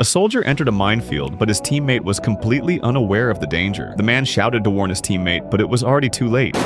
A soldier entered a minefield, but his teammate was completely unaware of the danger. The man shouted to warn his teammate, but it was already too late.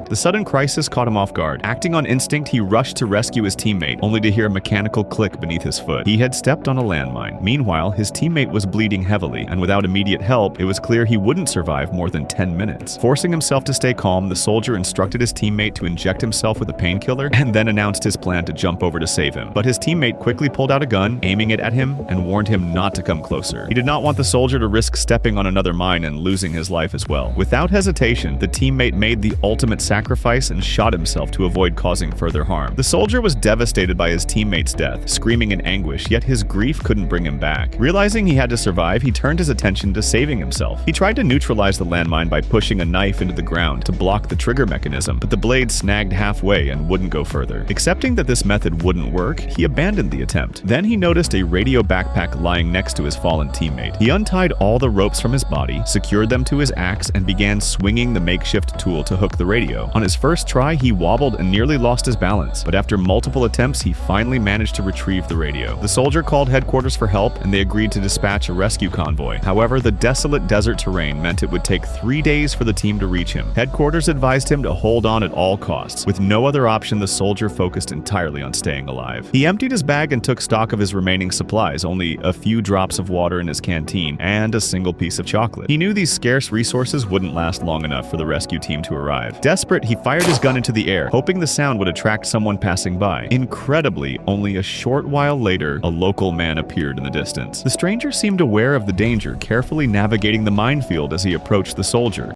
The sudden crisis caught him off guard. Acting on instinct, he rushed to rescue his teammate, only to hear a mechanical click beneath his foot. He had stepped on a landmine. Meanwhile, his teammate was bleeding heavily, and without immediate help, it was clear he wouldn't survive more than 10 minutes. Forcing himself to stay calm, the soldier instructed his teammate to inject himself with a painkiller, and then announced his plan to jump over to save him. But his teammate quickly pulled out a gun, aiming it at him, and warned him not to come closer. He did not want the soldier to risk stepping on another mine and losing his life as well. Without hesitation, the teammate made the ultimate sacrifice and shot himself to avoid causing further harm. The soldier was devastated by his teammate's death, screaming in anguish, yet his grief couldn't bring him back. Realizing he had to survive, he turned his attention to saving himself. He tried to neutralize the landmine by pushing a knife into the ground to block the trigger mechanism, but the blade snagged halfway and wouldn't go further. Accepting that this method wouldn't work, he abandoned the attempt. Then he noticed a radio backpack lying next to his fallen teammate. He untied all the ropes from his body, secured them to his axe, and began swinging the makeshift tool to hook the radio. On his first try, he wobbled and nearly lost his balance, but after multiple attempts, he finally managed to retrieve the radio. The soldier called headquarters for help, and they agreed to dispatch a rescue convoy. However, the desolate desert terrain meant it would take 3 days for the team to reach him. Headquarters advised him to hold on at all costs. With no other option, the soldier focused entirely on staying alive. He emptied his bag and took stock of his remaining supplies, only a few drops of water in his canteen, and a single piece of chocolate. He knew these scarce resources wouldn't last long enough for the rescue team to arrive. Desperate, he fired his gun into the air, hoping the sound would attract someone passing by. Incredibly, only a short while later, a local man appeared in the distance. The stranger seemed aware of the danger, carefully navigating the minefield as he approached the soldier.